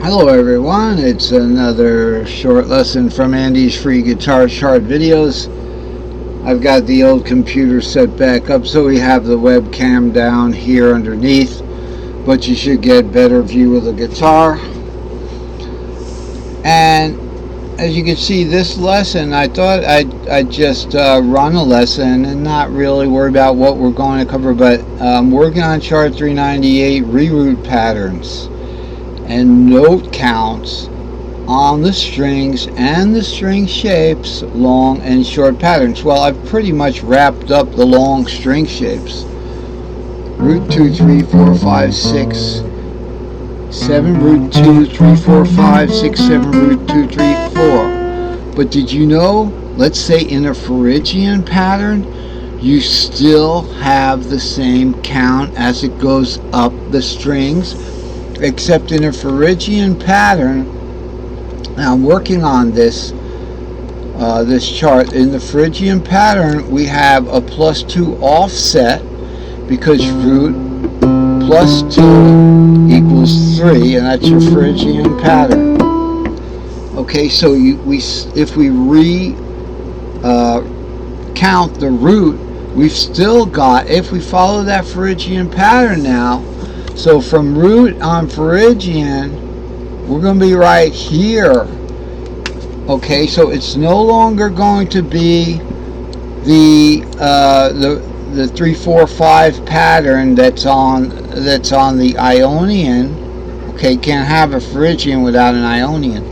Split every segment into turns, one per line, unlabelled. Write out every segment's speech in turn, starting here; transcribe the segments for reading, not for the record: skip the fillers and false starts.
Hello everyone, it's another short lesson from Andy's free guitar chart videos. I've got the old computer set back up so we have the webcam down here underneath, but you should get better view of the guitar. And as you can see, this lesson, I thought I'd just run a lesson and not really worry about what we're going to cover, but I'm working on chart 398, reroute patterns and note counts on the strings and the string shapes, long and short patterns. Well, I've pretty much wrapped up the long string shapes. Root 2, 3, 4, 5, 6, 7, root 2, 3, 4, 5, 6, 7, root 2, 3, 4. But did you know, let's say in a Phrygian pattern, you still have the same count as it goes up the strings, except in a Phrygian pattern. Now I'm working on this chart. In the Phrygian pattern, we have a +2 offset because root +2 equals 3, and that's your Phrygian pattern. Okay, so if we count the root, we've still got, if we follow that Phrygian pattern now, so from root on Phrygian, we're going to be right here. Okay, so it's no longer going to be the 3, 4, 5 pattern that's on the Ionian. Okay, can't have a Phrygian without an Ionian.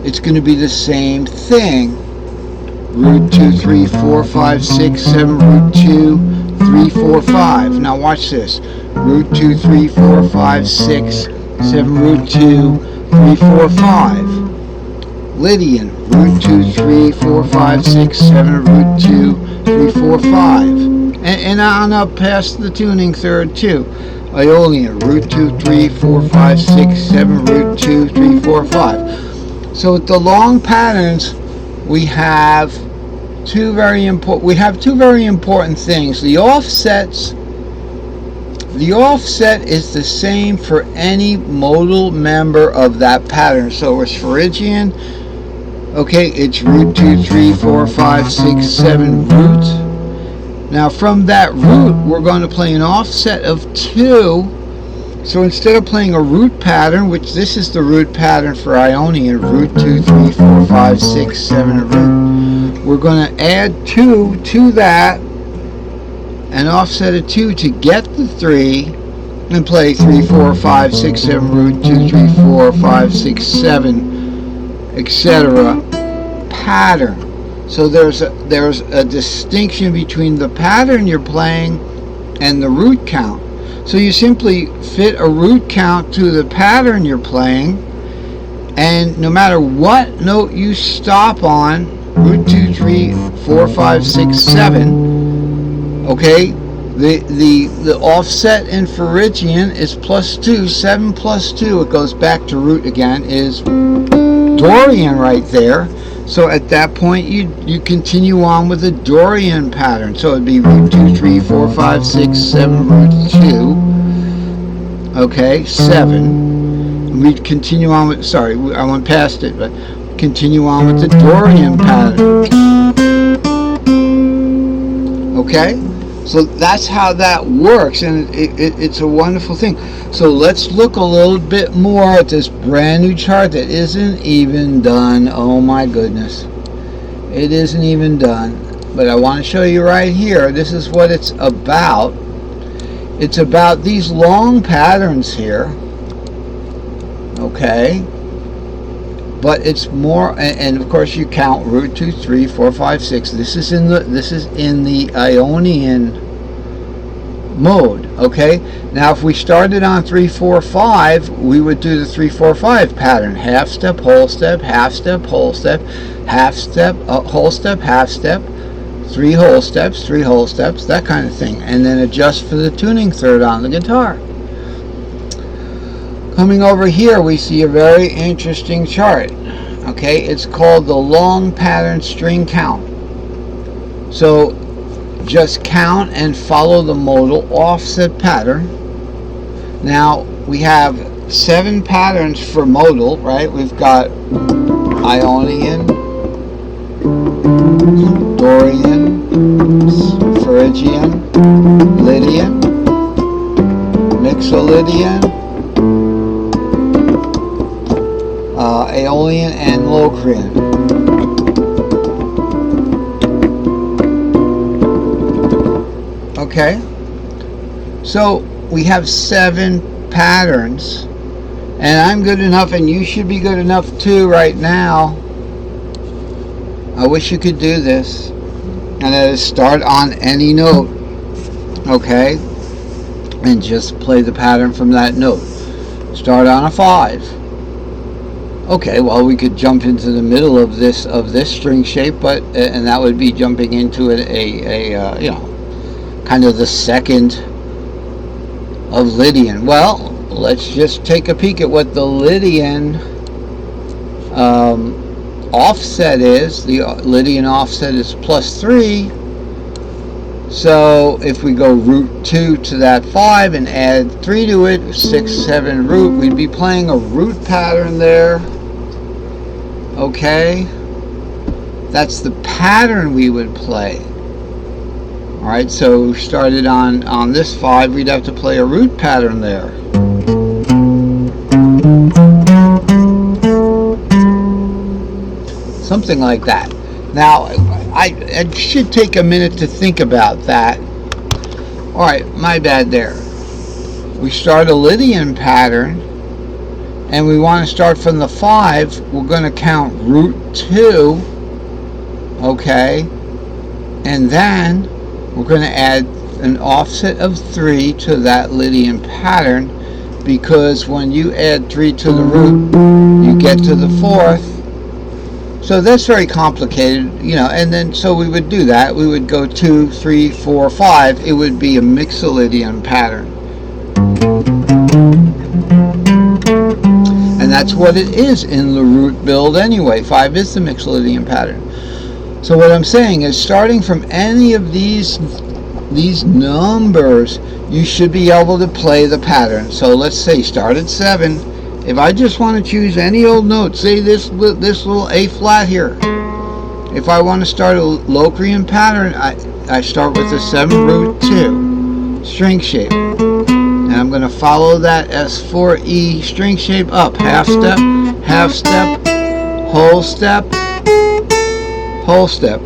It's going to be the same thing. Root 2, 3, 4, 5, 6, 7, root 2, 3, 4, 5. Now watch this. Root 2, 3, 4, 5, 6, 7, root 2, 3, 4, 5. Lydian, root 2, 3, 4, 5, 6, 7, root 2, 3, 4, 5. And on up past the tuning third too. Ionian, root 2, 3, 4, 5, 6, 7, root 2, 3, 4, 5. So with the long patterns, we have two very important things. The offset is the same for any modal member of that pattern. So it's Phrygian. Okay, it's root 2, 3, 4, 5, 6, 7 root. Now from that root, we're going to play an offset of 2. So instead of playing a root pattern, which this is the root pattern for Ionian, root 2, 3, 4, 5, 6, 7 root, we're going to add 2 to that and offset a 2 to get the 3 and play 3, 4, 5, 6, 7 root 2, 3, 4, 5, 6, 7, etc. pattern. So there's a distinction between the pattern you're playing and the root count. So you simply fit a root count to the pattern you're playing, and no matter what note you stop on, root 2, 3, 4, 5, 6, 7, okay, the offset in Phrygian is +2, 7 + 2, it goes back to root again, is Dorian right there. So at that point, you continue on with the Dorian pattern. So it'd be root 2, 3, 4, 5, 6, 7, root 2. Okay, 7. We'd continue on with, sorry, I went past it, but continue on with the Dorian pattern. Okay, so that's how that works, and it's a wonderful thing. So let's look a little bit more at this brand new chart that isn't even done. Oh my goodness, it isn't even done, but I want to show you right here. This is what it's about. It's about these long patterns here, okay, but it's more, and of course you count root 2, 3, 4, 5, 6. This is in the Ionian mode. Okay, now if we started on 3, 4, 5, we would do the 3, 4, 5 pattern: half step, whole step, half step, whole step, half step, whole step, half step, 3 whole steps, 3 whole steps, that kind of thing, and then adjust for the tuning third on the guitar. Coming over here, we see a very interesting chart. Okay, it's called the long pattern string count. So just count and follow the modal offset pattern. Now we have 7 patterns for modal, right? We've got Ionian, Dorian, Phrygian, Lydian, Mixolydian, Aeolian, and Locrian. Okay, so we have 7 patterns, and I'm good enough, and you should be good enough too right now. I wish you could do this, and that is start on any note, okay, and just play the pattern from that note. Start on a 5. Okay, well, we could jump into the middle of this string shape, but and that would be jumping into a you know, kind of the second of Lydian. Well, let's just take a peek at what the Lydian offset is. The Lydian offset is +3. So if we go root 2 to that 5 and add 3 to it, 6, 7 root, we'd be playing a root pattern there. Okay, that's the pattern we would play. Alright, so we started on this 5, we'd have to play a root pattern there. Something like that. Now, I should take a minute to think about that. Alright, my bad there. We start a Lydian pattern, and we want to start from the 5. We're going to count root 2, okay, and then we're going to add an offset of 3 to that Lydian pattern, because when you add 3 to the root, you get to the 4th. So that's very complicated, you know, and then so we would do that. We would go 2, 3, 4, 5. It would be a Mixolydian pattern. And that's what it is in the root build anyway. 5 is the Mixolydian pattern. So what I'm saying is, starting from any of these numbers, you should be able to play the pattern. So let's say start at 7. If I just want to choose any old note, say this little A flat here. If I want to start a Locrian pattern, I start with a 7 root 2 string shape. And I'm going to follow that S4E string shape up. Half step, whole step, whole step.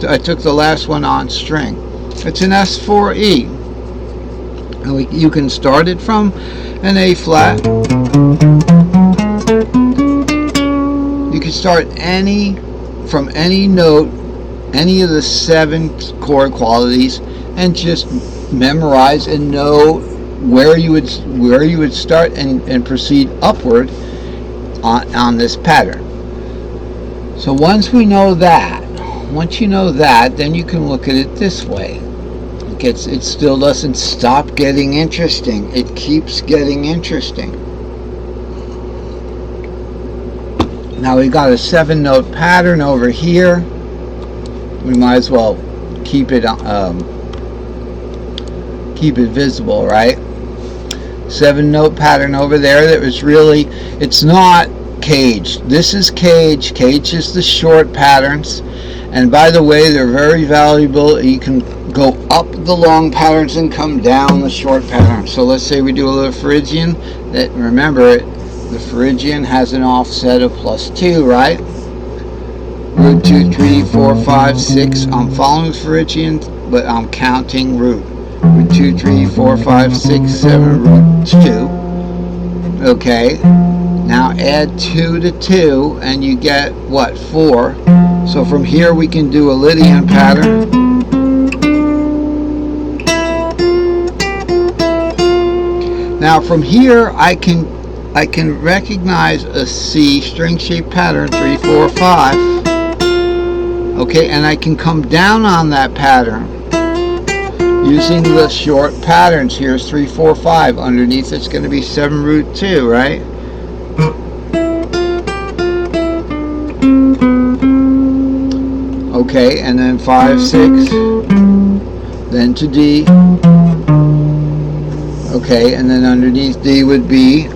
I took the last one on string. It's an S4E. And you can start it from an A flat. You can start from any note, any of the 7 chord qualities, and just memorize and know where you would start and proceed upward on this pattern. So once you know that, then you can look at it this way. It still doesn't stop getting interesting. It keeps getting interesting. Now we've got a 7-note pattern over here. We might as well keep it visible, right? 7-note pattern over there. That was really, it's not caged. This is cage. Cage is the short patterns. And by the way, they're very valuable. You can go up the long patterns and come down the short patterns. So let's say we do a little Phrygian. That, remember, the Phrygian has an offset of +2, right? Root 2, 3, 4, 5, 6. I'm following Phrygian, but I'm counting root. Root 2, 3, 4, 5, 6, 7, root 2. Okay. Now add 2 to 2, and you get what? 4. So from here we can do a Lydian pattern. Now from here I can recognize a C string shape pattern, 3, 4, 5. Okay, and I can come down on that pattern using the short patterns. Here's 3, 4, 5. Underneath it's going to be 7 root 2, right? Okay, and then 5, 6, then to D. Okay, and then underneath D would be